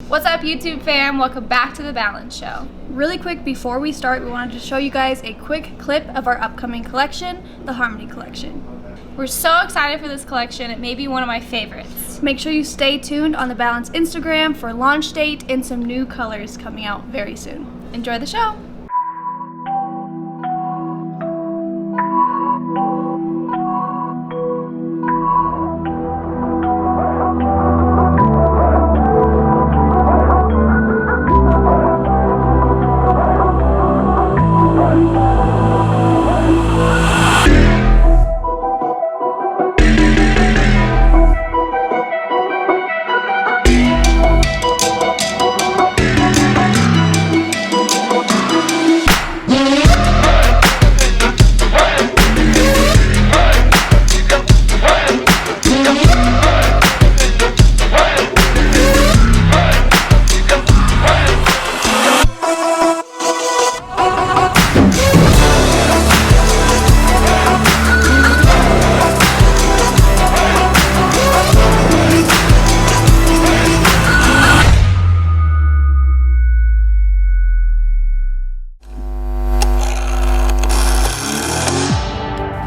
What's up, YouTube fam? Welcome back to The Balance Show. Really quick before we start, we wanted to show you guys a quick clip of our upcoming collection, the Harmony Collection. We're so excited for this collection. It may be one of my favorites. Make sure you stay tuned on the Balance Instagram for launch date and some new colors coming out very soon. Enjoy the show.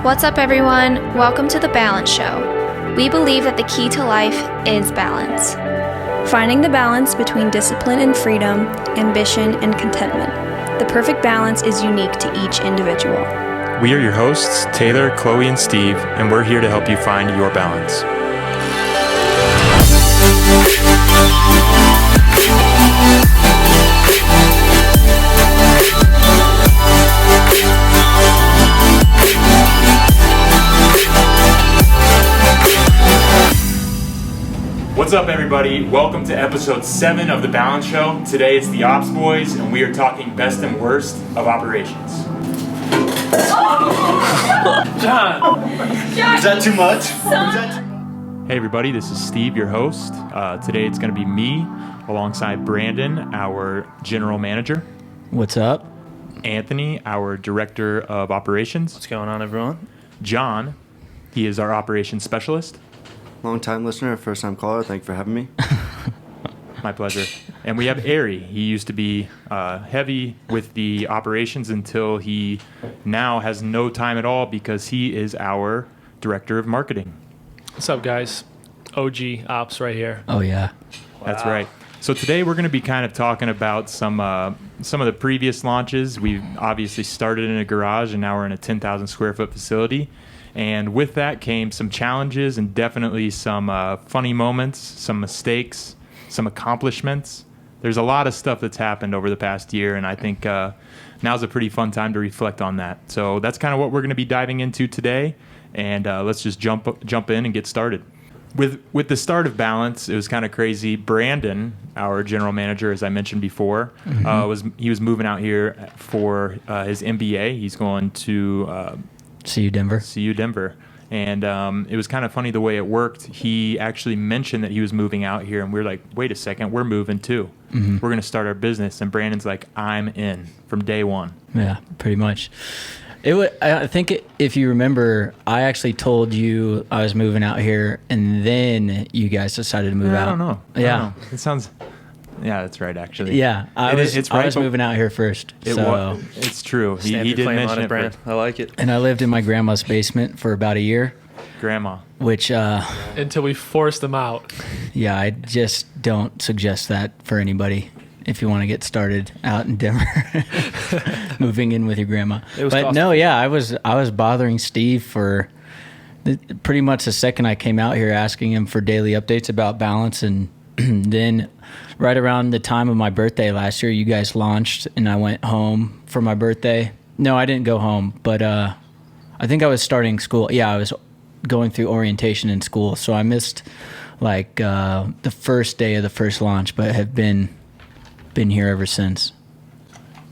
What's up, everyone? Welcome to The Balance Show. We believe that the key to life is balance. Finding the balance between discipline and freedom, ambition and contentment. The perfect balance is unique to each individual. We are your hosts, Taylor, Chloe, and Steve, and we're here to help you find your balance. What's up, everybody? Welcome to episode 7 of The Balance Show. Today it's the Ops Boys, and we are talking best and worst of operations. John! Is that too much? Hey, everybody, this is Steve, your host. Today it's going to be me, alongside Brandon, our general manager. What's up? Anthony, our director of operations. What's going on, everyone? John, he is our operations specialist. Long-time listener, first-time caller. Thank you for having me. My pleasure. And we have Ari. He used to be heavy with the operations until he now has no time at all because he is our director of marketing. What's up, guys? OG Ops right here. Oh, yeah. That's right. So today we're going to be kind of talking about some of the previous launches. We've obviously started in a garage, and now we're in a 10,000 square foot facility. And with that came some challenges and definitely some funny moments, some mistakes, some accomplishments. There's a lot of stuff that's happened over the past year, and I think now's a pretty fun time to reflect on that. So that's kind of what we're going to be diving into today, and let's just jump in and get started. With the start of Balance, it was kind of crazy. Brandon, our general manager, as I mentioned before, he was moving out here for his MBA. He's going to CU Denver. And it was kind of funny the way it worked. He actually mentioned that he was moving out here, and we were like, wait a second, we're moving too. We're going to start our business. And Brandon's like, I'm in from day one. Yeah, pretty much. I think if you remember, I actually told you I was moving out here, and then you guys decided to move out. I don't know. It sounds... Yeah, that's right, actually. Yeah, I was moving out here first. It's true. He did mention it. Brand. I like it. And I lived in my grandma's basement for about a year. Grandma. Which... until we forced them out. Yeah, I just don't suggest that for anybody if you want to get started out in Denver. Moving in with your grandma. But no, yeah, I was bothering Steve for pretty much the second I came out here, asking him for daily updates about Balance, and then right around the time of my birthday last year, you guys launched, and I went home for my birthday. No, I didn't go home, but I think I was starting school. Yeah, I was going through orientation in school, so I missed like the first day of the first launch, but have been here ever since.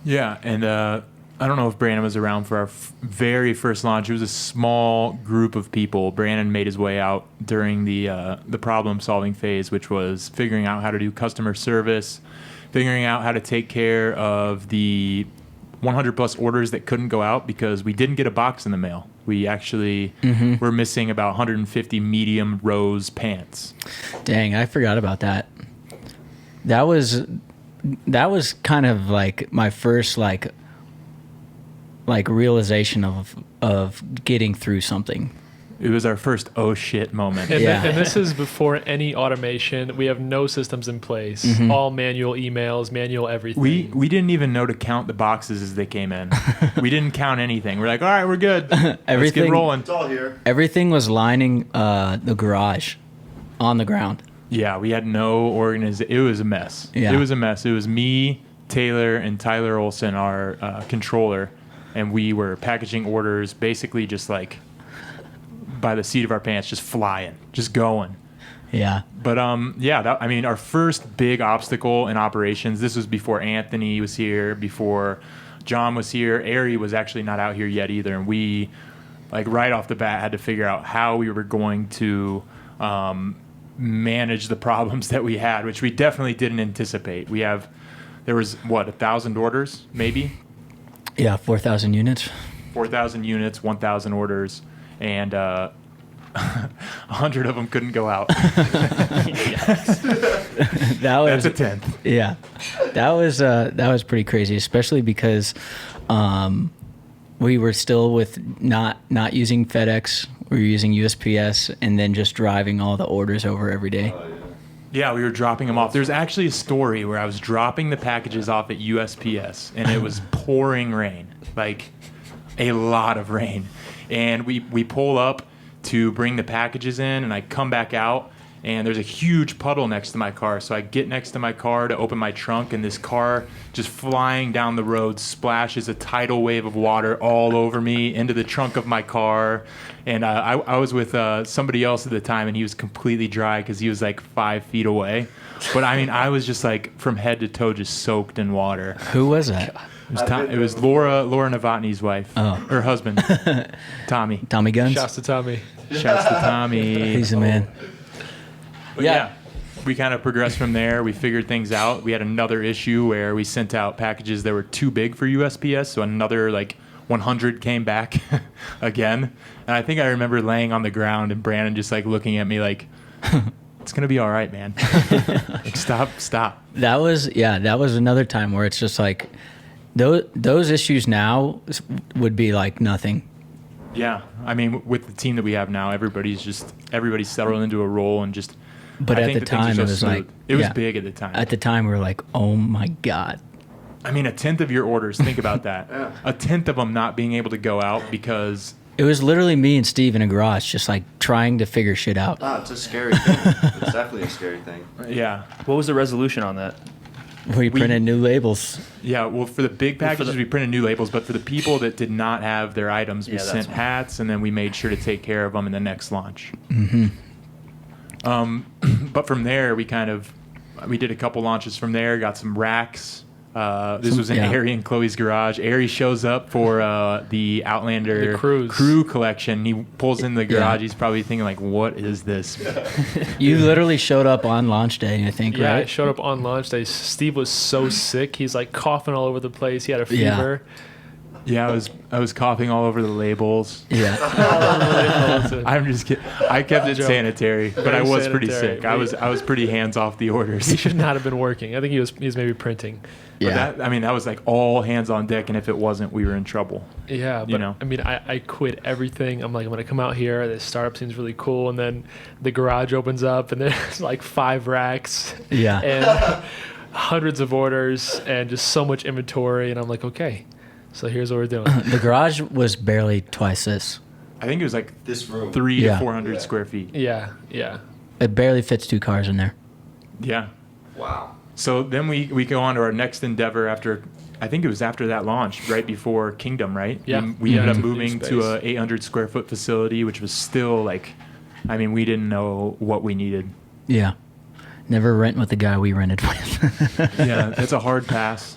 Yeah, and I don't know if Brandon was around for our very first launch. It was a small group of people. Brandon made his way out during the problem-solving phase, which was figuring out how to do customer service, figuring out how to take care of the 100-plus orders that couldn't go out because we didn't get a box in the mail. We actually were missing about 150 medium rose pants. Dang, I forgot about that. that was kind of like my first like realization of getting through something. It was our first oh shit moment. And, Yeah. and this is before any automation. We have no systems in place. Mm-hmm. All manual emails, manual everything. We didn't even know to count the boxes as they came in. We didn't count anything. We're like, all right, we're good. Let's get Everything- rolling. It's all here. Everything was lining the garage on the ground. Yeah, we had no organization. It was a mess. Yeah. It was a mess. It was me, Taylor, and Tyler Olson, our controller, and we were packaging orders basically just like by the seat of our pants, just flying, just going. Yeah. But our first big obstacle in operations, this was before Anthony was here, before John was here. Ari was actually not out here yet either, and we, like right off the bat, had to figure out how we were going to manage the problems that we had, which we definitely didn't anticipate. There was 1,000 orders, maybe Yeah, 4,000 units. 4,000 units, 1,000 orders, and 100 of them couldn't go out. That was That's a tenth. Yeah, that was pretty crazy, especially because we were still with not using FedEx. We were using USPS, and then just driving all the orders over every day. Yeah, we were dropping them off. There's actually a story where I was dropping the packages off at USPS, and it was pouring rain, like a lot of rain. And we pull up to bring the packages in, and I come back out, and there's a huge puddle next to my car. So I get next to my car to open my trunk, and this car just flying down the road splashes a tidal wave of water all over me into the trunk of my car. And I was with somebody else at the time, and he was completely dry because he was like 5 feet away. But I mean, I was just like from head to toe just soaked in water. Who was that? It was Laura Novotny's wife, her husband, Tommy. Tommy Guns. Shouts to Tommy. Shouts to Tommy. He's the man. But yeah, we kind of progressed from there. We figured things out. We had another issue where we sent out packages that were too big for USPS, so another like 100 came back again. And I think I remember laying on the ground and Brandon just like looking at me like, it's gonna be all right, man. Like, stop. That was another time where it's just like those issues now would be like nothing. Yeah, I mean, with the team that we have now, everybody's settled into a role and just. But I at think the that things are time, so it was smooth. like It was yeah. big at the time. At the time, we were like, "Oh my god!" I mean, a tenth of your orders. Think about that. Yeah. A tenth of them not being able to go out because. It was literally me and Steve in a garage, just like trying to figure shit out. It's a scary thing. It's definitely a scary thing. Yeah. What was the resolution on that? We printed new labels. Yeah, well, for the big packages, we printed new labels, but for the people that did not have their items, we Yeah, that's sent fine. hats, and then we made sure to take care of them in the next launch. But from there, we did a couple launches from there, got some racks. This was in yeah. Ari and Chloe's garage. Ari shows up for the Outlander The cruise. crew collection. He pulls in the garage. Yeah. He's probably thinking like, "What is this?" You literally showed up on launch day, I think, Yeah, I right? showed up on launch day. Steve was so sick. He's like coughing all over the place. He had a Yeah. fever. Yeah, I was coughing all over the labels. Yeah. I'm just kidding. I kept it Joke. sanitary, but I Very was pretty sanitary. sick. I was pretty hands off the orders. He should not have been working. I think he was maybe printing. But that was like all hands on deck, and if it wasn't, we were in trouble. Yeah, but You know. I mean, I quit everything. I'm like, I'm gonna come out here. This startup seems really cool, and then the garage opens up, and there's like 5 racks Yeah. and hundreds of orders, and just so much inventory. And I'm like, okay, so here's what we're doing. The garage was barely twice this. I think it was like This room. 300 Yeah. to 400 square feet. Yeah. It barely fits 2 cars in there. Yeah. Wow. So then we go on to our next endeavor after, I think it was after that launch, right before Kingdom, right? Yeah. We ended up New moving to a 800 square foot facility, which was still like, I mean, we didn't know what we needed. Yeah. Never rent with the guy we rented with. Yeah, it's a hard pass.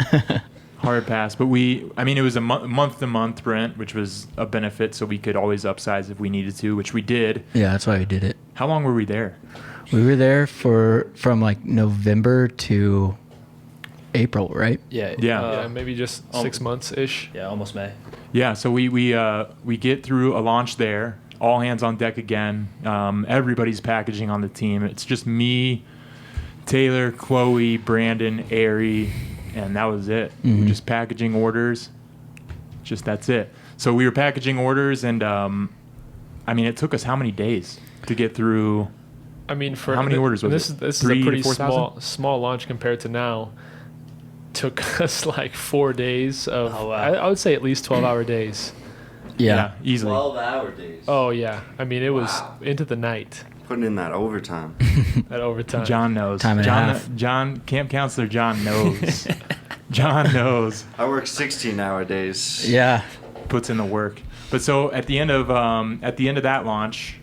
Hard pass. But it was a month to month rent, which was a benefit, so we could always upsize if we needed to, which we did. Yeah, that's why we did it. How long were we there? We were there from like November to April, right? Yeah. Yeah. Maybe just 6 months ish. Yeah, almost May. Yeah, so we get through a launch there, all hands on deck again. Everybody's packaging on the team. It's just me, Taylor, Chloe, Brandon, Ari, and that was it. Just packaging orders. Just that's it. So we were packaging orders, and it took us how many days to get through? I mean, for how many orders was this it? This is a pretty small launch compared to now. Took us like 4 days of. Oh, wow. I would say at least 12-hour days. Yeah. Easily. 12-hour days. Oh yeah, I mean it was into the night. Putting in that overtime. That overtime. John knows. Time and a half. John, camp counselor John knows. John knows. I work 16-hour days. Yeah. Puts in the work. But so at the end of that launch,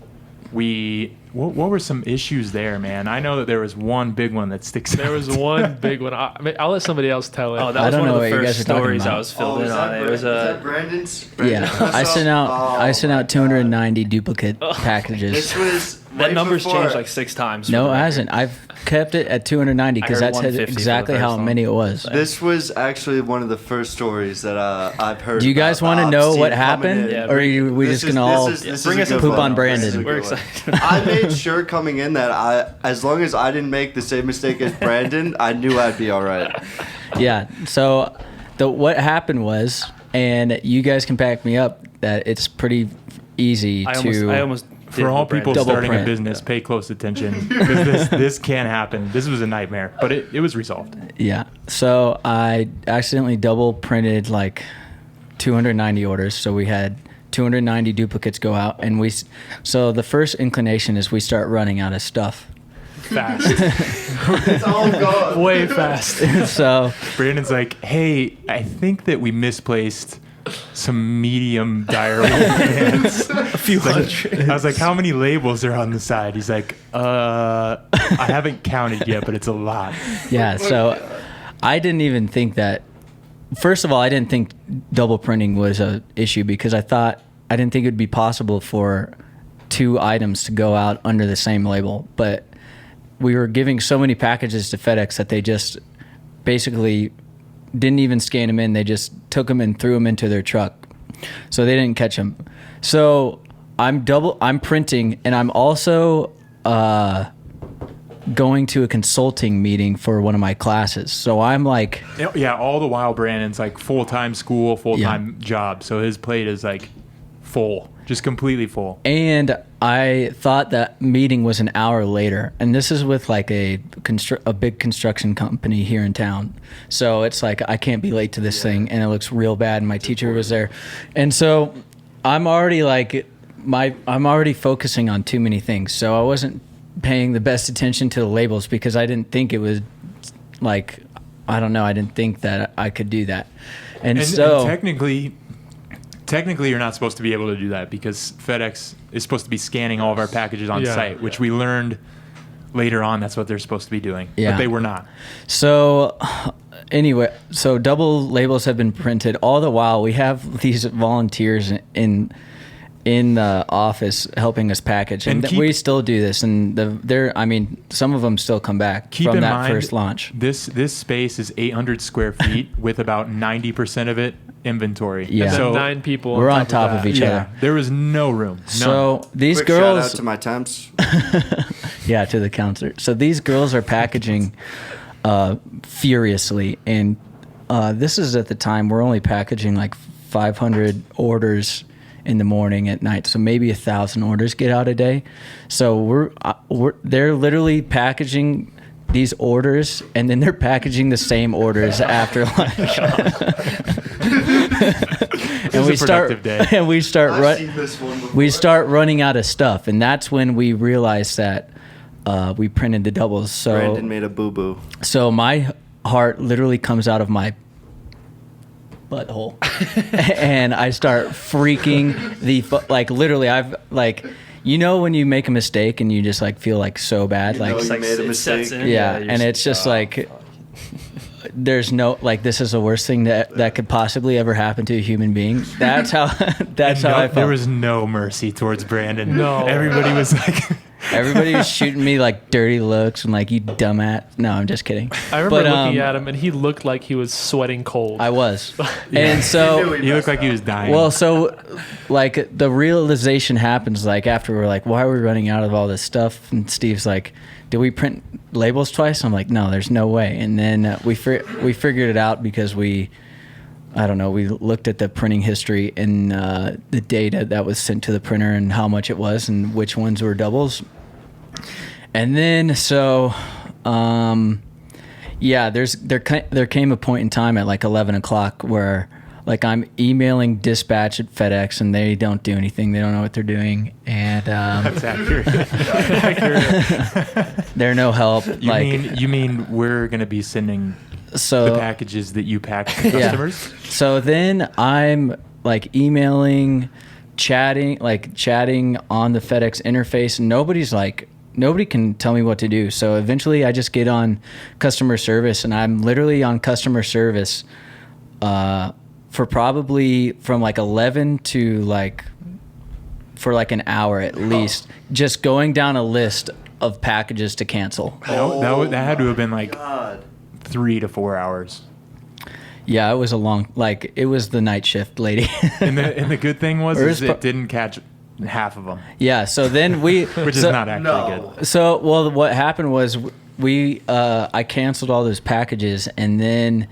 what were some issues there, man? I know that there was one big one that sticks out. There was one big one. I'll let somebody else tell it. Oh, that I was don't one know of what the you guys first are talking stories about. I was filled in is on. that, It was is that Brandon's? Yeah. I sent out 290 duplicate packages. This was that right number's before- changed like 6 times. No, for it the record. hasn't. I've kept it at 290 because I heard that's 150 for the exactly how first one. many it was. This was actually one of the first stories that I've heard. Do you guys want to know what happened, Yeah, or are we This just is- gonna all this is bring a us good a poop one. on Brandon? This is a We're good one. excited. I made sure coming in that as long as I didn't make the same mistake as Brandon, I knew I'd be all right. Yeah. So what happened was, and you guys can back me up, that it's pretty easy I to. almost did For all what Brandon people did. Double starting a print. business, pay close attention because this can happen. This was a nightmare, but it was resolved. Yeah. So I accidentally double printed like 290 orders. So we had 290 duplicates go out, and so the first inclination is we start running out of stuff. Fast. It's all gone. Way fast. So Brandon's like, "Hey, I think that we misplaced some medium diary pants. A few hundred." I was like, "How many labels are on the side?" He's like, I haven't counted yet, but it's a lot." yeah. So I didn't even think that. First of all, I didn't think double printing was a issue because I didn't think it would be possible for 2 items to go out under the same label. But we were giving so many packages to FedEx that they just basically didn't even scan them in. They just took them and threw them into their truck. So they didn't catch them. So I'm printing, and I'm also going to a consulting meeting for one of my classes. So I'm like, Yeah, all the while Brandon's like full-time school, full-time job. So his plate is like full, just completely full. and I thought that meeting was an hour later, and this is with like a big construction company here in town. So it's like I can't be late to this thing, and it looks real bad. And my teacher was there, and so I'm already focusing on too many things. So I wasn't paying the best attention to the labels because I didn't think it was like, I don't know, I didn't think that I could do that. And so technically you're not supposed to be able to do that because FedEx is supposed to be scanning all of our packages on site, which we learned later on that's what they're supposed to be doing. Yeah. But they were not. So anyway, so double labels have been printed. All the while, we have these volunteers in the office helping us package, and we still do this. And some of them still come back Keep from in that mind, first launch. This space is 800 square feet with about 90% of it inventory. Yeah. And then So 9 people. We're on top that. of each other. there was no room. None. So these Quick shout out girls, to my temps. yeah, to the counselor. So these girls are packaging furiously, and this is at the time we're only packaging like 500 orders in the morning, at night, so maybe 1,000 orders get out a day. So they're literally packaging these orders, and then they're packaging the same orders after lunch. And was a productive day. and we start I've seen this one before. we start running out of stuff, and that's when we realized that we printed the doubles. So Brandon made a boo-boo. so my heart literally comes out of my butthole, and I start freaking literally. I've when you make a mistake and you just like feel like so bad, You know like you made a it sets mistake. in. yeah, you're and it's just like there's no this is the worst thing that could possibly ever happen to a human being. That's how that's how I felt. There was no mercy towards Brandon. No. Everybody was like Everybody was shooting me like dirty looks and like, you dumbass. No, I'm just kidding. I remember But, looking at him, and he looked like he was sweating cold. I was. And so he looked like he was dying. well, so like the realization happens like after we're like, why are we running out of all this stuff? And Steve's like, did we print labels twice? I'm like, no, there's no way. And then we figured it out because we looked at the printing history and the data that was sent to the printer and how much it was and which ones were doubles. And then there came a point in time at like 11 o'clock where like I'm emailing dispatch at FedEx and they don't do anything. They don't know what they're doing. And That's accurate. they're no help. You mean we're going to be sending the packages that you pack to customers? So then I'm like emailing, chatting on the FedEx interface. And nobody can tell me what to do. So eventually I just get on customer service, and I'm literally on customer service for probably from like 11 to for an hour at least, just going down a list of packages to cancel. That had to have been like 3 to 4 hours. Yeah, it was it was the night shift lady. and the good thing was it didn't catch half of them. Yeah, so then which is not actually good. So, what happened was I canceled all those packages, and then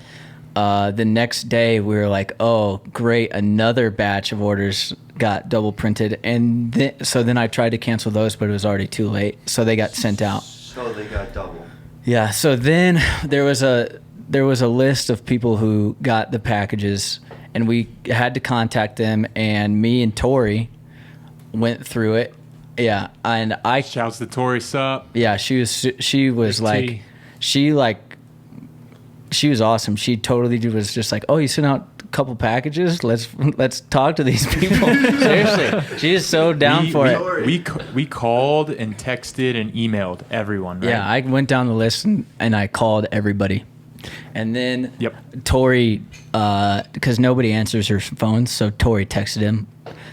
the next day we were like, oh, great, another batch of orders got double printed. And then I tried to cancel those, but it was already too late. So they got sent out. So they got double. Yeah, so then there was a list of people who got the packages, and we had to contact them, and me and Tori went through it. Yeah, and I shouts to Tori, sup? Yeah, she was like, she was awesome. She totally was just like, oh, you sent out a couple packages? Let's talk to these people. Seriously, she is so down for it. We called and texted and emailed everyone. Right? Yeah, I went down the list and I called everybody. And then Tori, because nobody answers her phone, so Tori texted him.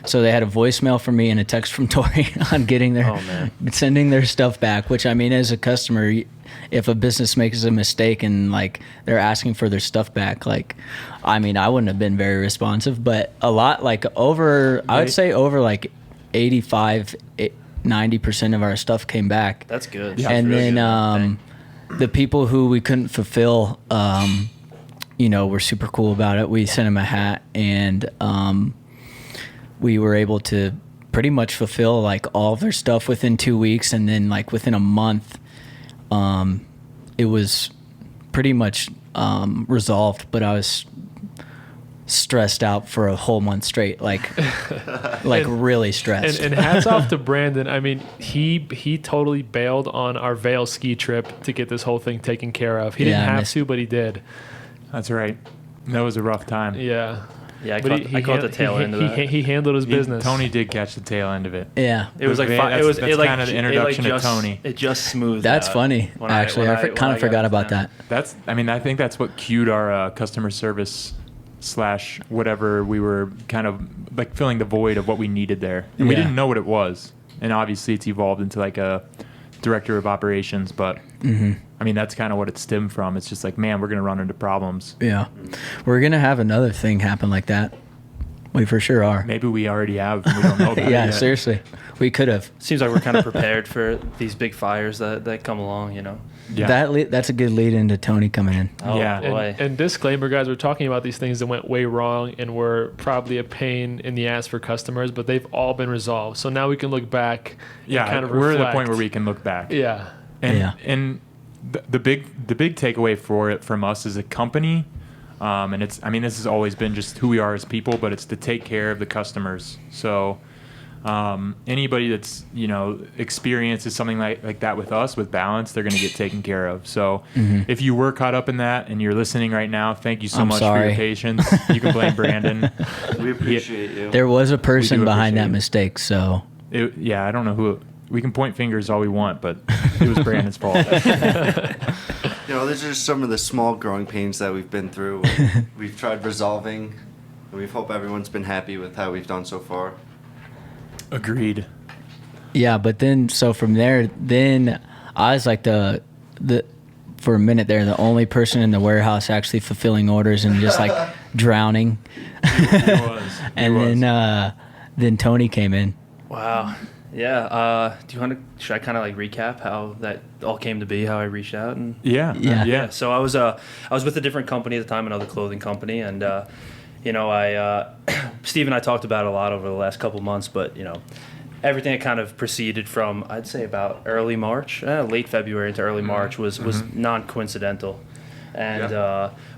So they had a voicemail from me and a text from Tori on getting sending their stuff back, which, I mean, as a customer, if a business makes a mistake and they're asking for their stuff back, I wouldn't have been very responsive, but a lot, I would say over 85, 90% of our stuff came back. That's good. Yeah, and really then the people who we couldn't fulfill, were super cool about it. We sent them a hat, and we were able to pretty much fulfill all of their stuff within 2 weeks, and then within a month, it was pretty much resolved. But I was stressed out for a whole month straight, really stressed. And hats off to Brandon. I mean, he totally bailed on our Vail ski trip to get this whole thing taken care of. He didn't have to, but he did. That's right. That was a rough time. Yeah. Yeah, I caught the tail end of that. He handled his business. Tony did catch the tail end of it. Yeah, it was that's kind of the introduction to Tony. It just smoothed. That's out funny. Actually, I kind of forgot about that. I think that's what cued our customer service / whatever we were kind of filling the void of what we needed there, and we didn't know what it was. And obviously, it's evolved into a director of operations, but. Mm-hmm. I mean, that's kind of what it stemmed from. It's just man, we're going to run into problems. Yeah. We're going to have another thing happen like that. We for sure are. Maybe we already have, and we don't know about it Yeah, yet. Seriously. We could have. Seems like we're kind of prepared for these big fires that come along, Yeah. That's a good lead into Tony coming in. Oh, yeah. boy. And disclaimer, guys, we're talking about these things that went way wrong and were probably a pain in the ass for customers, but they've all been resolved. So now we can look back and kind of reflect. We're at the point where we can look back. Yeah. And the big takeaway from us as a company, and this has always been just who we are as people, but it's to take care of the customers. So anybody that's experiences something like that with us, with Balance, they're going to get taken care of. So if you were caught up in that and you're listening right now, thank you so much for your patience. You can blame Brandon. We appreciate you. There was a person behind that mistake, so I don't know who. We can point fingers all we want, but it was Brandon's fault. These are just some of the small growing pains that we've been through. We've tried resolving, and we hope everyone's been happy with how we've done so far. Agreed. Yeah, but then from there, I was the for a minute there, the only person in the warehouse actually fulfilling orders and just drowning. He was. And then Tony came in. Wow. Yeah. Should I kind of like recap how that all came to be, how I reached out? And Yeah. So I was with a different company at the time, another clothing company, and Steve and I talked about it a lot over the last couple months, but everything that kind of proceeded from, I'd say, about early March, late February into early March was non-coincidental. And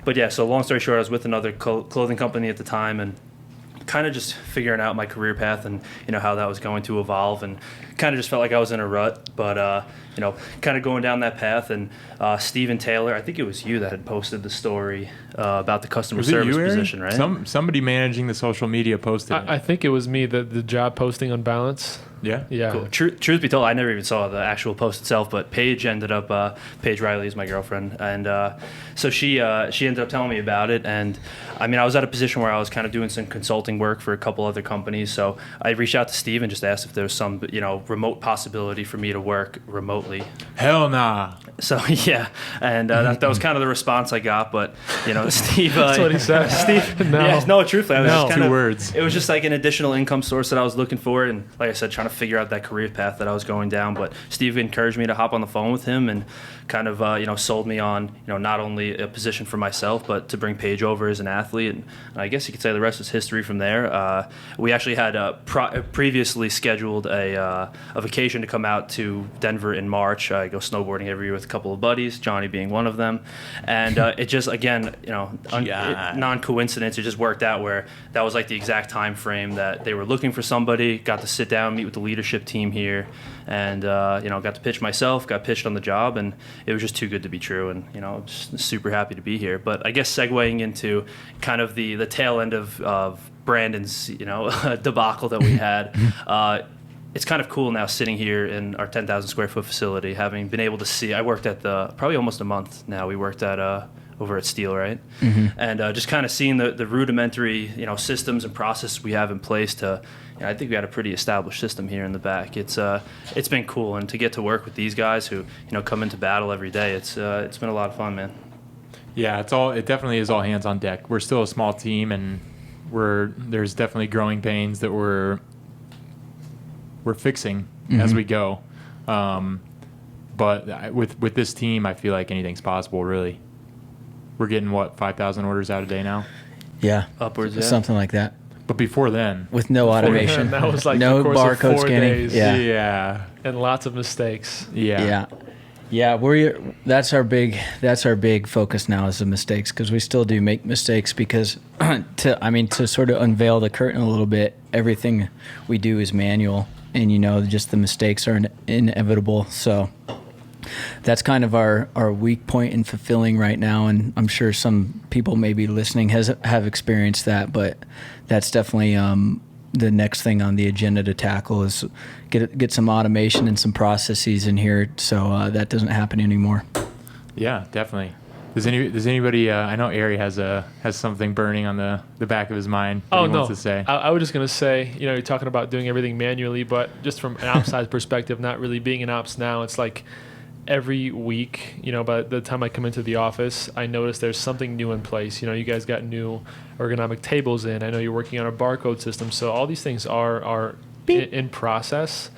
but yeah, so long story short, I was with another clothing company at the time, and kind of just figuring out my career path and how that was going to evolve, and kind of just felt like I was in a rut, but kind of going down that path. And Steven Taylor, I think it was you that had posted the story about the customer service position, right? Somebody managing the social media posted I think it was me, the job posting on Balance. Yeah. Cool. Truth be told, I never even saw the actual post itself, but Paige ended up, Paige Riley is my girlfriend, and so she ended up telling me about it. And I mean, I was at a position where I was kind of doing some consulting work for a couple other companies, so I reached out to Steve and just asked if there was some remote possibility for me to work remotely. Hell nah. So yeah, and that was kind of the response I got. But Steve, that's what he said. Steve, no, yeah, no, truthfully, I was just kind two of, words. It was just like an additional income source that I was looking for, and like I said, trying to figure out that career path that I was going down. But Steve encouraged me to hop on the phone with him, and kind of sold me on not only a position for myself, but to bring Paige over as an athlete. And I guess you could say the rest is history from there. We actually had previously scheduled a vacation to come out to Denver in March. I go snowboarding every year with a couple of buddies, Johnny being one of them, and it just non-coincidence. It just worked out where that was like the exact time frame that they were looking for somebody. Got to sit down, meet with the leadership team here, and got to pitch myself. Got pitched on the job, and it was just too good to be true. And just super happy to be here. But I guess segueing into kind of the tail end of Brandon's debacle that we had. It's kind of cool now sitting here in our 10,000 square foot facility, having been able to see. I worked at probably almost a month now. We worked at over at Steel, right? Mm-hmm. And just kind of seeing the rudimentary systems and processes we have in place to. I think we had a pretty established system here in the back. It's been cool, and to get to work with these guys who come into battle every day. It's been a lot of fun, man. Yeah, it definitely is all hands on deck. We're still a small team, and there's definitely growing pains that we're fixing as we go. But with this team, I feel like anything's possible, really. We're getting, 5,000 orders out a day now? Yeah. Upwards, yeah. Something like that. But before then. With no automation. That was like no the course barcode of 4 scanning. days. Yeah. And lots of mistakes. Yeah. That's our big focus now is the mistakes, because we still do make mistakes, because to sort of unveil the curtain a little bit, everything we do is manual, and just the mistakes are inevitable. So that's kind of our weak point in fulfilling right now, and I'm sure some people maybe listening have experienced that, but that's definitely the next thing on the agenda to tackle is get some automation and some processes in here, so that doesn't happen anymore. Yeah, definitely. Does anybody? I know Ari has something burning on the back of his mind. That he wants to say. I was just gonna say, you're talking about doing everything manually, but just from an outside perspective, not really being in ops now, it's like every week, by the time I come into the office, I notice there's something new in place. You guys got new ergonomic tables in. I know you're working on a barcode system. So all these things are in process,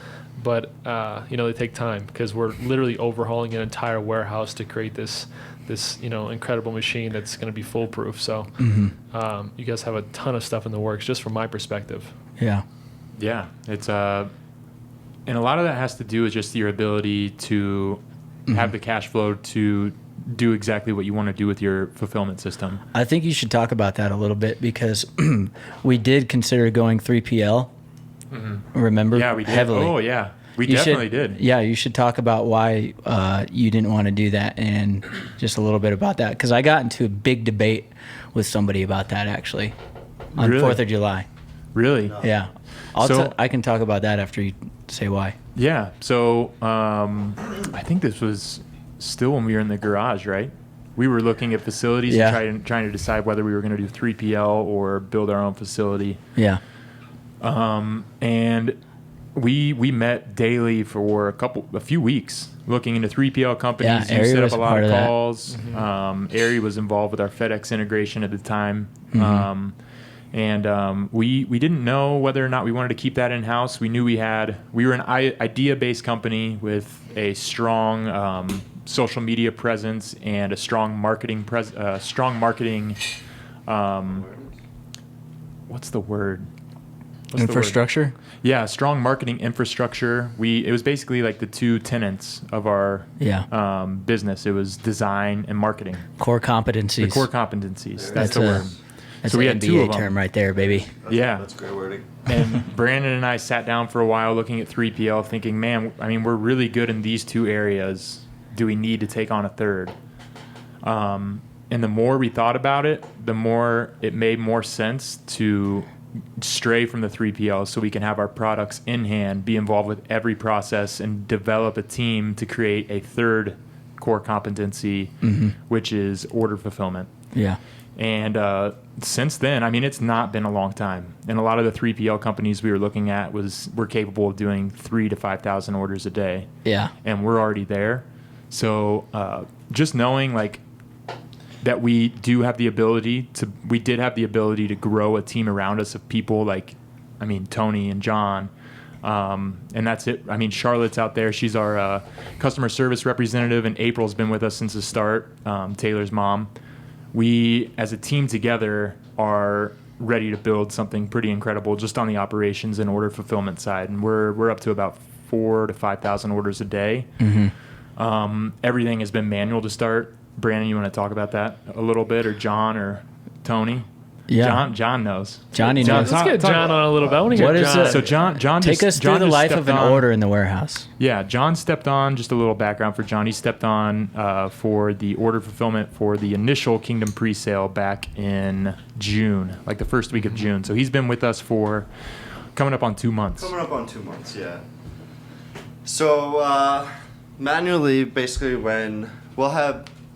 but they take time, because we're literally overhauling an entire warehouse to create this incredible machine that's going to be foolproof. So you guys have a ton of stuff in the works, just from my perspective. Yeah. It's and a lot of that has to do with just your ability to have the cash flow to do exactly what you want to do with your fulfillment system. I think you should talk about that a little bit, because we did consider going 3PL. Remember? Yeah, we did. Heavily. Oh, yeah. We definitely did. Yeah, you should talk about why you didn't want to do that, and just a little bit about that, because I got into a big debate with somebody about that, actually, on 4th of July. Really? Yeah. I can talk about that after you say why. Yeah. So I think this was still when we were in the garage, right? We were looking at facilities and trying to decide whether we were going to do 3PL or build our own facility. Yeah. And we met daily for a few weeks looking into 3PL companies. Yeah, you set up was a lot of calls. Mm-hmm. Ari was involved with our FedEx integration at the time. And we didn't know whether or not we wanted to keep that in-house. We knew we were an idea-based company with a strong social media presence and a strong marketing what's the word? Infrastructure? Yeah, strong marketing infrastructure. It was basically like the two tenets of our business. It was design and marketing. Core competencies. The core competencies. That's the word. That's so we an had MBA two of them. term right there, baby. That's great wording. And Brandon and I sat down for a while looking at 3PL thinking, man, I mean, we're really good in these two areas. Do we need to take on a third? And the more we thought about it, the more it made more sense to stray from the 3PL so we can have our products in hand, be involved with every process, and develop a team to create a third core competency, which is order fulfillment. Yeah. And since then, I mean, it's not been a long time. And a lot of the 3PL companies we were looking at were capable of doing 3,000 to 5,000 orders a day. Yeah. And we're already there. So just knowing like that we did have the ability to grow a team around us of people like, I mean, Tony and John. And that's it. I mean, Charlotte's out there. She's our customer service representative, and April's been with us since the start, Taylor's mom. We, as a team together, are ready to build something pretty incredible just on the operations and order fulfillment side. And we're up to about 4,000 to 5,000 orders a day. Everything has been manual to start. Brandon, you want to talk about that a little bit, or John or Tony? Yeah. John knows. Johnny knows. Let's get John on a little bit. I want to What get is John. it? So John Take us through the life of an order in the warehouse. Yeah, John stepped on, just a little background for John. He stepped on for the order fulfillment for the initial Kingdom pre-sale back in June, like the first week of June. So he's been with us for coming up on 2 months. Coming up on 2 months, yeah. So manually, basically, when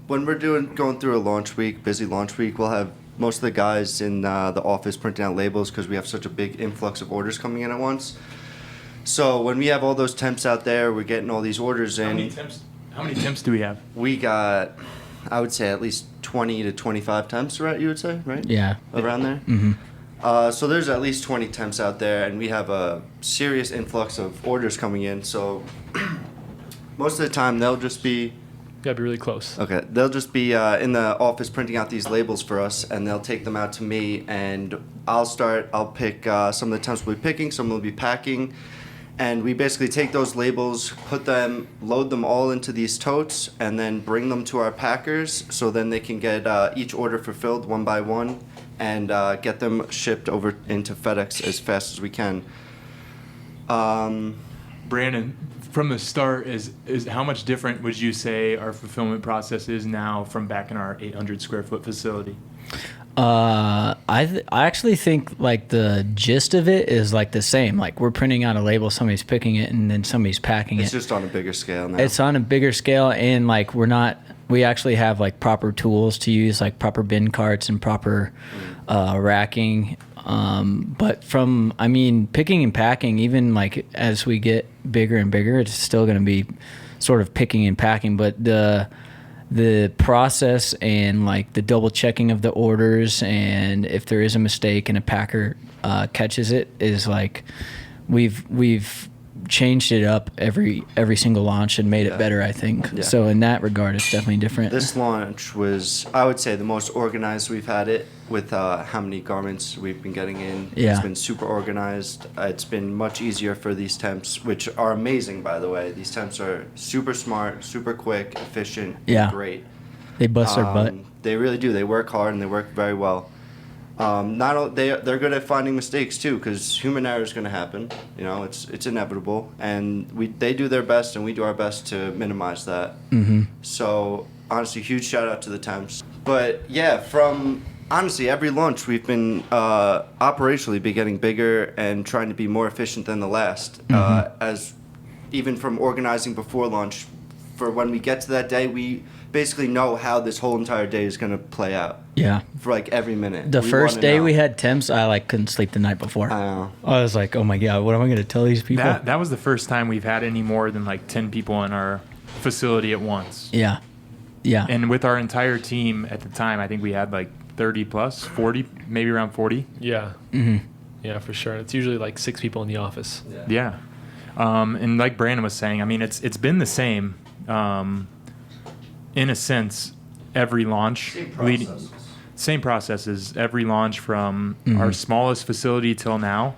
we're going through a launch week, busy launch week, we'll have most of the guys in the office printing out labels because we have such a big influx of orders coming in at once. So when we have all those temps out there, we're getting all these orders in. How many temps do we have? We got, I would say, at least 20 to 25 temps, right? You would say, right? Yeah. Around there? So there's at least 20 temps out there, and we have a serious influx of orders coming in. So most of the time, they'll just be... Gotta be really close. Okay, they'll just be in the office printing out these labels for us, and they'll take them out to me, and I'll pick some of the temps we'll be picking, some will be packing, and we basically take those labels, load them all into these totes, and then bring them to our packers, so then they can get each order fulfilled one by one, and get them shipped over into FedEx as fast as we can. Brandon, from the start, is how much different would you say our fulfillment process is now from back in our 800 square foot facility? I actually think like the gist of it is like the same. Like we're printing out a label, somebody's picking it, and then somebody's packing it. It's just on a bigger scale now. It's on a bigger scale, and like we actually have like proper tools to use, like proper bin carts and proper racking. But picking and packing, even like as we get bigger and bigger, it's still going to be sort of picking and packing. But the process and like the double checking of the orders, and if there is a mistake and a packer catches it, is like we've changed it up every single launch and made it better, I think. Yeah. So in that regard, it's definitely different. This launch was, I would say, the most organized we've had it with how many garments we've been getting in. Yeah. It's been super organized. It's been much easier for these temps, which are amazing, by the way. These temps are super smart, super quick, efficient, great. They bust their butt. They really do. They work hard and they work very well. They're good at finding mistakes too, because human error is going to happen. You know, it's inevitable, and they do their best, and we do our best to minimize that. So honestly, huge shout out to the temps. But yeah, from honestly every launch we've been operationally be getting bigger and trying to be more efficient than the last. As even from organizing before launch, for when we get to that day, we basically know how this whole entire day is going to play out. Yeah. For like every minute. The first day we had temps, I like couldn't sleep the night before. I know. I was like, oh my God, what am I going to tell these people? That was the first time we've had any more than like 10 people in our facility at once. Yeah. Yeah. And with our entire team at the time, I think we had like 30 plus, 40, maybe around 40. Yeah. Mm-hmm. Yeah, for sure. It's usually like 6 people in the office. Yeah. And like Brandon was saying, I mean, it's been the same, in a sense, every launch. Same processes, every launch from our smallest facility till now.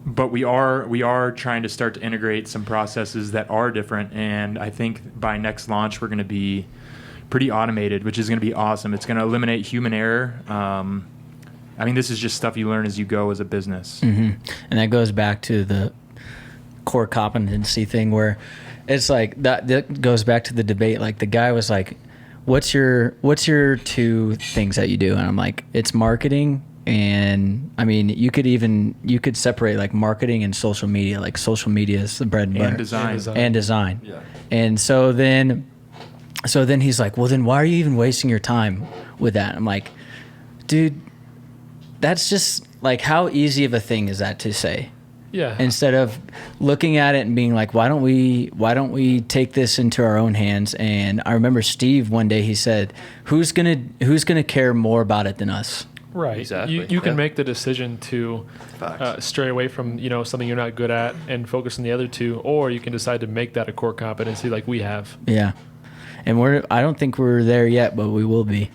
But we are trying to start to integrate some processes that are different, and I think by next launch we're going to be pretty automated, which is going to be awesome. It's going to eliminate human error. I mean, this is just stuff you learn as you go as a business. And that goes back to the core competency thing, where it's like that goes back to the debate. Like the guy was like, what's your 2 things that you do? And I'm like, it's marketing. And I mean, you could separate like marketing and social media. Like social media is the bread and butter. And design. Yeah. And so then he's like, well, then why are you even wasting your time with that? I'm like, dude, that's just like, how easy of a thing is that to say? Yeah. Instead of looking at it and being like, why don't we take this into our own hands? And I remember Steve one day, he said, who's gonna care more about it than us? Right. Exactly. You can make the decision to stray away from something you're not good at and focus on the other 2, or you can decide to make that a core competency like we have. Yeah. And I don't think we're there yet, but we will be.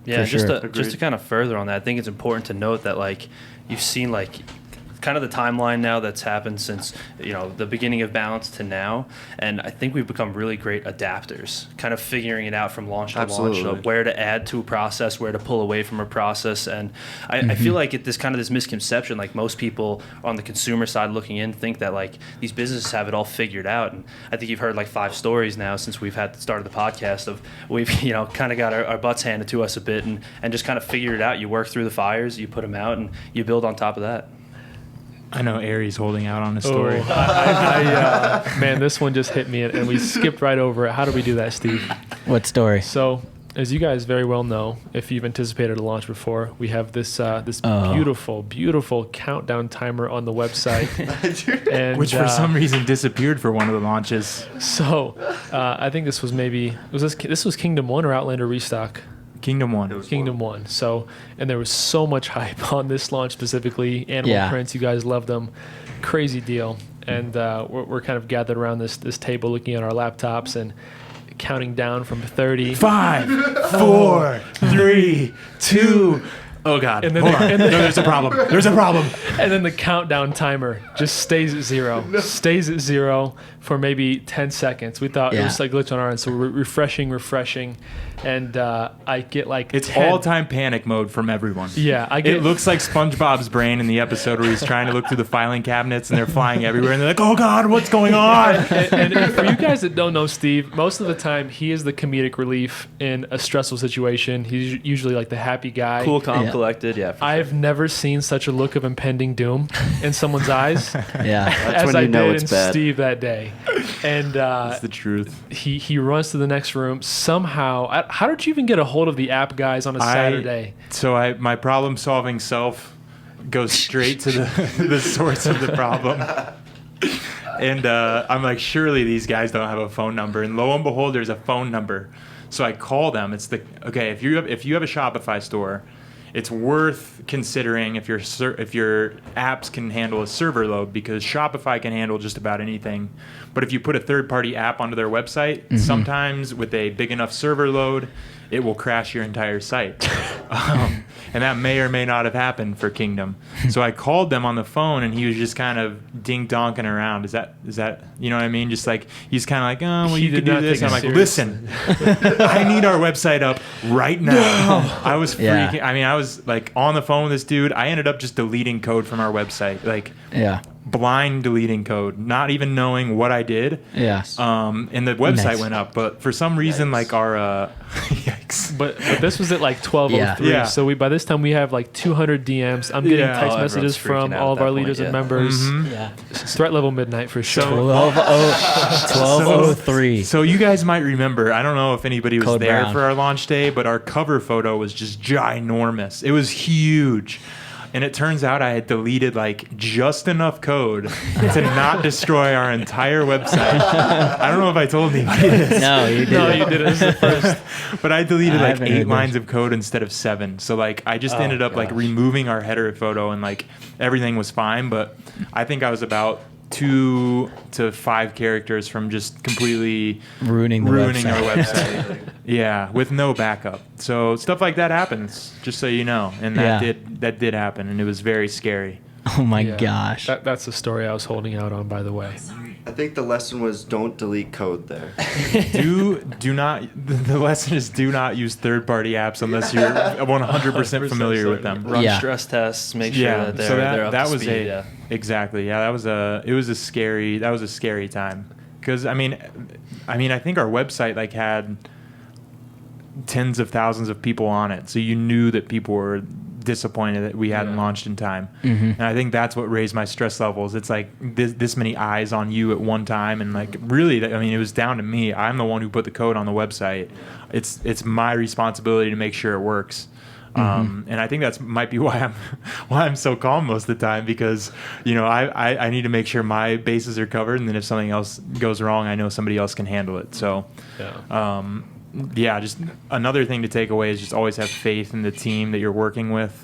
Yeah, For just sure. to kind of further on that, I think it's important to note that like you've seen like kind of the timeline now that's happened since the beginning of Balance to now, and I think we've become really great adapters, kind of figuring it out from launch to launch, of where to add to a process, where to pull away from a process. And I feel like this misconception, like most people on the consumer side looking in think that like these businesses have it all figured out. And I think you've heard like 5 stories now since we've had the start of the podcast of we've kind of got our butts handed to us a bit and just kind of figured it out. You work through the fires, you put them out, and you build on top of that. I know Aries holding out on a story. Man, this one just hit me, and we skipped right over it. How do we do that, Steve? What story? So, as you guys very well know, if you've anticipated a launch before, we have this beautiful countdown timer on the website, and, which for some reason disappeared for one of the launches. So, I think this was this was Kingdom 1 or Outlander Restock? Kingdom 1. Kingdom 1. So, and there was so much hype on this launch specifically. Animal prints, you guys loved them. Crazy deal. And we're kind of gathered around this table looking at our laptops and counting down from 30. 5, 4, 3, 2. Oh, God. And then Hold on. No, there's a problem. There's a problem. And then the countdown timer just stays at 0. Stays at 0 for maybe 10 seconds. We thought it was like glitch on our end. So we're refreshing. And I get like it's 10. all-time panic mode from everyone. Yeah, it looks like SpongeBob's brain in the episode where he's trying to look through the filing cabinets and they're flying everywhere and they're like, "Oh God, what's going on?" and for you guys that don't know Steve, most of the time he is the comedic relief in a stressful situation. He's usually like the happy guy, cool, calm, collected. Yeah, I've never seen such a look of impending doom in someone's eyes. That's as when I you know did it's in bad. Steve that day. And that's the truth. He runs to the next room somehow. How did you even get a hold of the app guys on a Saturday? So my problem-solving self goes straight to the source of the problem. And I'm like, surely these guys don't have a phone number. And lo and behold, there's a phone number. So I call them. It's if you have a Shopify store, it's worth considering if your apps can handle a server load, because Shopify can handle just about anything. But if you put a third-party app onto their website, sometimes with a big enough server load, it will crash your entire site. And that may or may not have happened for Kingdom. So I called them on the phone, and he was just kind of dink-donking around. Is that you know what I mean? Just like, he's kind of like, oh, well, you could do this. And I'm like, listen, I need our website up right now. No. I was freaking. I mean, I was like on the phone with this dude. I ended up just deleting code from our website. Like, blind deleting code, not even knowing what I did. Yes. And the website went up, but for some reason, like our yikes. But this was at like 12:03. Yeah. So by this time we have like 200 DMs. I'm getting text messages from all of our leaders and members. Threat level midnight for sure. 12:03. So you guys might remember, I don't know if anybody was Code there Brown. for our launch day, but our cover photo was just ginormous. It was huge. And it turns out I had deleted like just enough code to not destroy our entire website. I don't know if I told anybody this. No, you didn't. No, you didn't. This is the first. But I deleted I like haven't 8 heard lines this. of code instead of 7. So like I just Oh, ended up like gosh. removing our header photo and like everything was fine. But I think I was about 2 to 5 characters from just completely Ruining our website. website. Yeah, with no backup. So stuff like that happens, just so you know. And that Yeah. did happen, and it was very scary. Oh my Yeah. gosh. That's the story I was holding out on, by the way. I think the lesson was don't delete code there. Do not. The lesson is do not use third-party apps unless you're 100% familiar with them. Run Yeah. stress tests, make sure Yeah, that they're, so they're up that to was speed. Yeah. exactly. Yeah, that was a scary time because I think our website like had tens of thousands of people on it, so you knew that people were disappointed that we hadn't launched in time. And I think that's what raised my stress levels. It's like this many eyes on you at one time, and like really, it was down to me. I'm the one who put the code on the website. It's my responsibility to make sure it works. And I think that's might be why I'm so calm most of the time, because I need to make sure my bases are covered, and then if something else goes wrong, I know somebody else can handle it. So yeah, just another thing to take away is just always have faith in the team that you're working with.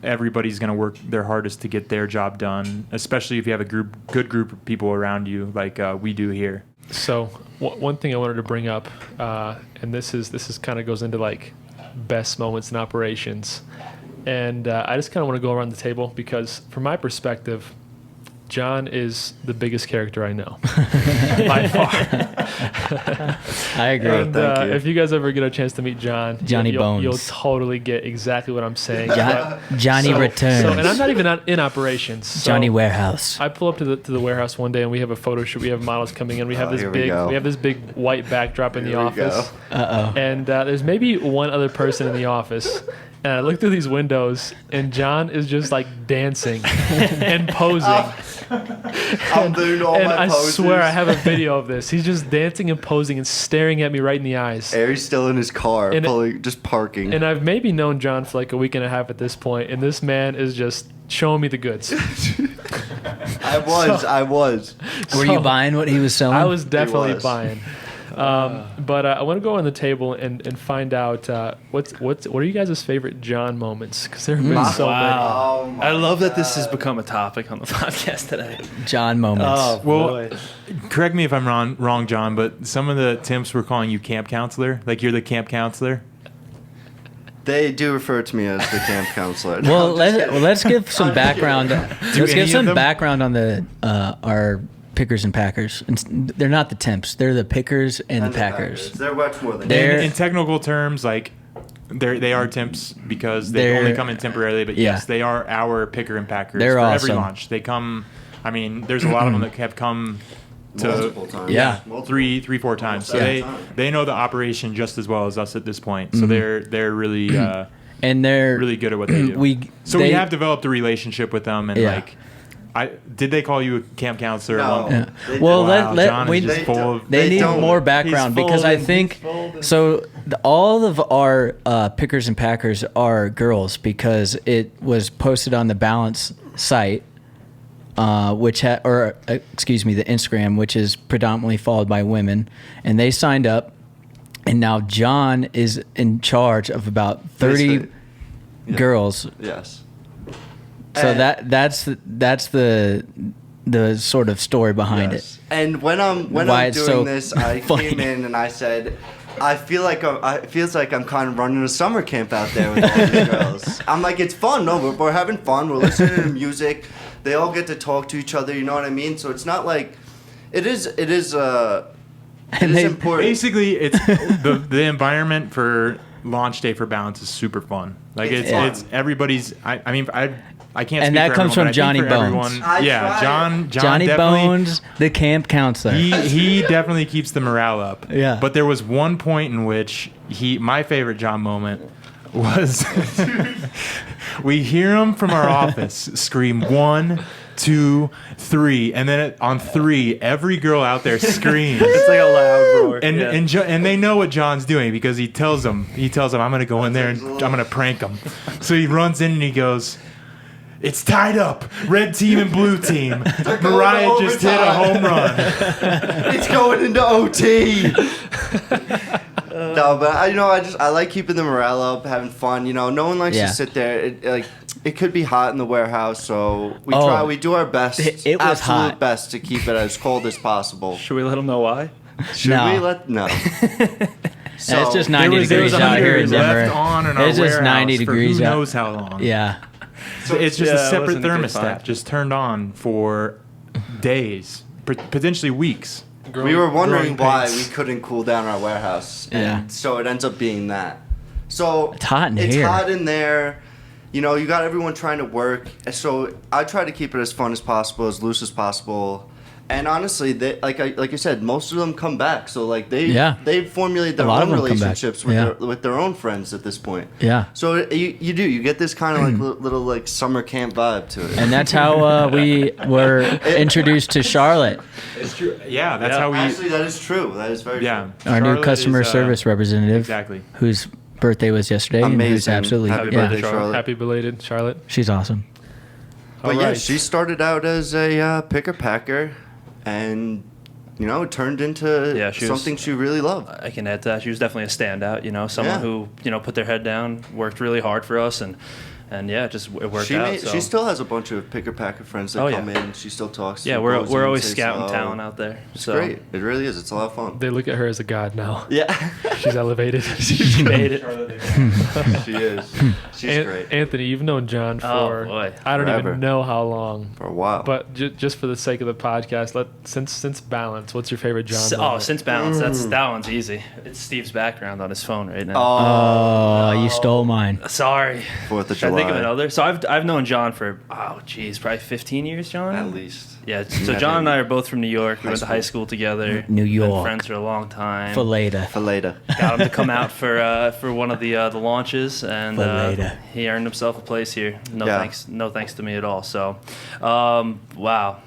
Everybody's going to work their hardest to get their job done, especially if you have a good group of people around you like we do here. So one thing I wanted to bring up, and this is kind of goes into like best moments in operations, and I just kind of want to go around the table because from my perspective, John is the biggest character I know by far. I agree. And Thank you. if you guys ever get a chance to meet John, Johnny you'll Bones. totally get exactly what I'm saying. Johnny returns. So, and I'm not even in operations. So Johnny Warehouse. I pull up to the warehouse one day and we have a photo shoot. We have models coming in. We have Here we go. we have this big white backdrop in the Here we office. go. And there's maybe one other person in the office. And I look through these windows, and John is just like dancing and posing. I'm doing all And my I poses. swear I have a video of this. He's just dancing and posing and staring at me right in the eyes. Harry's still in his car, And- just parking. And I've maybe known John for like a week and a half at this point, and this man is just showing me the goods. I was. Were you buying what he was selling? I was definitely was. buying. But I want to go on the table and find out what are you guys' favorite John moments? Because there have been so many. Oh my I love that this has become a topic on the podcast today. John moments. Oh, Well, boy. correct me if I'm wrong, John, but some of the temps were calling you camp counselor, like you're the camp counselor. They do refer to me as the camp counselor. Well, let's give some background. Let's any give of some them? background on the our pickers and packers. And they're not the temps; they're the pickers and the packers. They're much more than They're- In technical terms, like they are temps because they They're- only come in temporarily. But Yeah. yes, they are our picker and packers They're for every awesome. launch. They come. I mean, there's a lot of them that have come to multiple times. Yeah. Multiple. 3-4 times. So Yeah. they know the operation just as well as us at this point. Mm-hmm. So they're really And they're really good at what they do. we they- have developed a relationship with them, and Yeah. like, did they call you a camp counselor? No. Yeah. They Well, don't. John we is just They full don't. of. they They need don't. more background He's because I folding. think so. All of our pickers and packers are girls because it was posted on the Balance site, excuse me, the Instagram, which is predominantly followed by women, and they signed up, and now John is in charge of about 30 Basically, yeah. girls. Yes. So And- that's the sort of story behind it. Yes. And when I'm Why doing it's so this, I funny. came in and I said, it feels like I'm kind of running a summer camp out there with all these girls. I'm like, it's fun. No, we're having fun. We're listening to music. They all get to talk to each other. You know what I mean? So it's not like it is important. Basically, it's the environment for launch day for Balance is super fun. Like It's fun. it's everybody's. I can't. And speak that for comes everyone, from but I think Johnny for Bones. everyone- Yeah, John Johnny definitely, Bones, the camp counselor. He definitely keeps the morale up. Yeah. But there was one point in which my favorite John moment was we hear him from our office scream 1, 2, 3, and then on 3, every girl out there screams. It's like a loud roar. And yeah. and they know what John's doing because he tells them I'm gonna go in there and I'm gonna prank him. So he runs in and he goes, It's tied up. Red team and blue team. Mariah just hit a home run. It's going into OT. No, but I like keeping the morale up, having fun. No one likes to sit there. It could be hot in the warehouse, so we do our best, it was absolute hot. best to keep it as cold as possible. Should we let them know why? Should we let no? So, it's just 90 degrees out here in Denver. Left on in our It's just warehouse 90 for degrees who out. knows how long. Yeah. So it's just Yeah, a it separate wasn't a good thermostat, find. just turned on for days, potentially weeks. we were wondering growing why pains. we couldn't cool down our warehouse, Yeah. and so it ends up being that. So It's hot in it's here. hot in there. You got everyone trying to work, so I try to keep it as fun as possible, as loose as possible. And honestly, like I said, most of them come back. So they've formulated their A lot of own them come back. relationships Yeah. with their own friends at this point. Yeah. So you get this kind of little summer camp vibe to it. And that's how we were introduced to Charlotte, It's true. Yeah, that's how we. Actually, that is true. That is very Yeah, true. our new Charlotte customer is, service representative, Exactly. whose birthday was yesterday. And who's Amazing. absolutely, Happy yeah, birthday, Charlotte. Happy belated, Charlotte. she's awesome. But All yeah, right. she started out as a picker packer, and it turned into Yeah, she was- something she really loved. I can add to that. She was definitely a standout. Someone Yeah. who put their head down, worked really hard for us, and it worked out. So. She still has a bunch of picker packer friends that Oh, come yeah. in. She still talks. to Yeah, goes in we're and always says scouting hello. talent out there. It's So great. It really is. It's a lot of fun. They look at her as a god now. Yeah, She's elevated. she made it. she is. She's great Anthony, you've known John for Oh, boy. I don't Forever. even know how long. for a while. But just for the sake of the podcast, since Balance, what's your favorite John? Oh, moment? since Balance, that one's easy. It's Steve's background on his phone right now. Oh, you stole mine. Sorry. 4th of Should I think of July, another? So I've known John for probably 15 years, John. at least. Yeah. So John and I are both from New York. We went to school. high school together. New Been York. friends for a long time. For later. For later. Got him to come out for one of the launches, and For later. he earned himself a place here. No Yeah. thanks to me at all. So, wow.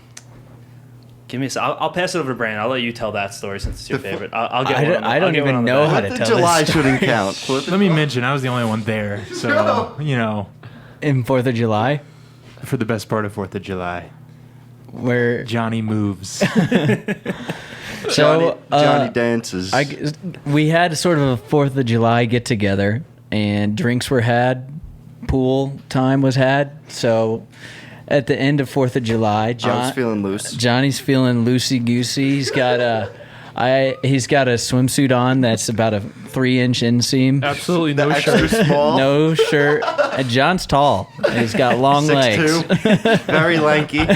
Give me a second. I'll pass it over to Brandon. I'll let you tell that story since it's your favorite. I'll get one. I don't even know how to 4th of tell July this. shouldn't count. Let me mention, I was the only one there, so In 4th of July, for the best part of 4th of July, where Johnny moves. so Johnny dances. we had sort of a 4th of July get together, and drinks were had, pool time was had. So at the end of 4th of July, I was feeling loose. Johnny's feeling loosey goosey. He's got a swimsuit on that's about a 3-inch inseam. Absolutely no Extra shirt. small. No shirt. And John's tall. And he's got long legs. 6'2", very lanky.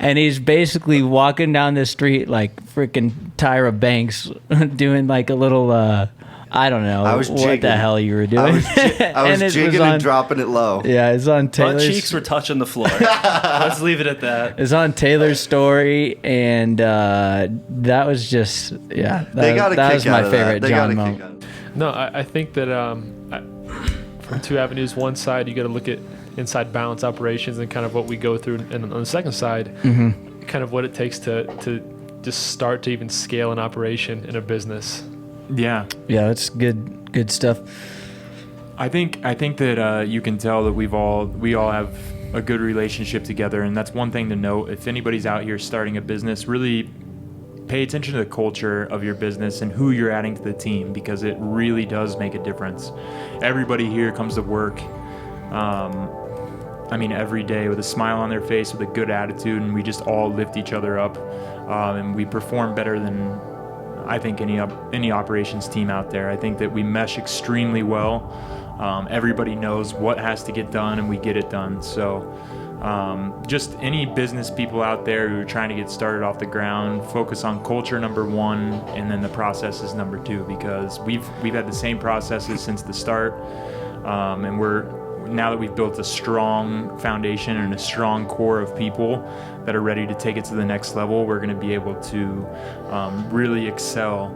And he's basically walking down the street like freaking Tyra Banks, doing like a little, I don't know I was what jigging. the hell you were I doing. was, And it jigging on, and dropping it low. Yeah, it's on Butt Taylor's. cheeks were touching the floor. Let's leave it at that. It's on Taylor's story, and that was just They got a that kick was out my of favorite that. They got John a moment. kick out of it. No, I think that from two avenues. One side, you got to look at inside Balance operations and kind of what we go through, and on the second side, kind of what it takes to just start to even scale an operation in a business. Yeah. Yeah, that's good stuff. I think that you can tell that we all have a good relationship together, and that's one thing to note. If anybody's out here starting a business, really pay attention to the culture of your business and who you're adding to the team, because it really does make a difference. Everybody here comes to work, every day with a smile on their face, with a good attitude, and we just all lift each other up, and we perform better than I think any operations team out there. I think that we mesh extremely well. Everybody knows what has to get done, and we get it done. So just any business people out there who are trying to get started off the ground, focus on culture number one, and then the processes number two, because we've had the same processes since the start, and now that we've built a strong foundation and a strong core of people that are ready to take it to the next level, we're going to be able to really excel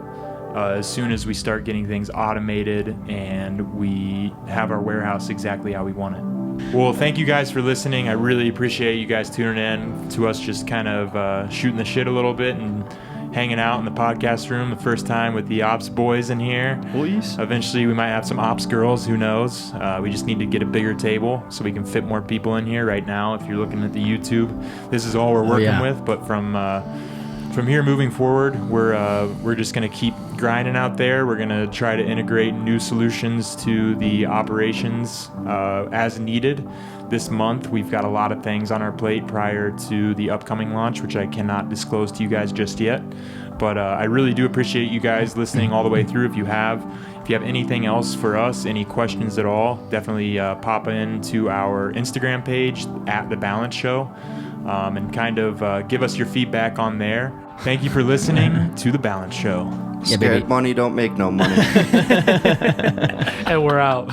as soon as we start getting things automated and we have our warehouse exactly how we want it. Well, thank you guys for listening. I really appreciate you guys tuning in to us just kind of shooting the shit a little bit and hanging out in the podcast room the first time with the ops boys in here. Boys. Eventually, we might have some ops girls. Who knows? We just need to get a bigger table so we can fit more people in here. Right now, if you're looking at the YouTube, this is all we're working with. But from here moving forward, we're just going to keep grinding out there. We're going to try to integrate new solutions to the operations as needed. This month, we've got a lot of things on our plate prior to the upcoming launch, which I cannot disclose to you guys just yet. But I really do appreciate you guys listening all the way through. If you have anything else for us, any questions at all, definitely pop into our Instagram page at The Balance Show and kind of give us your feedback on there. Thank you for listening to The Balance Show. Scared money don't make no money. And we're out.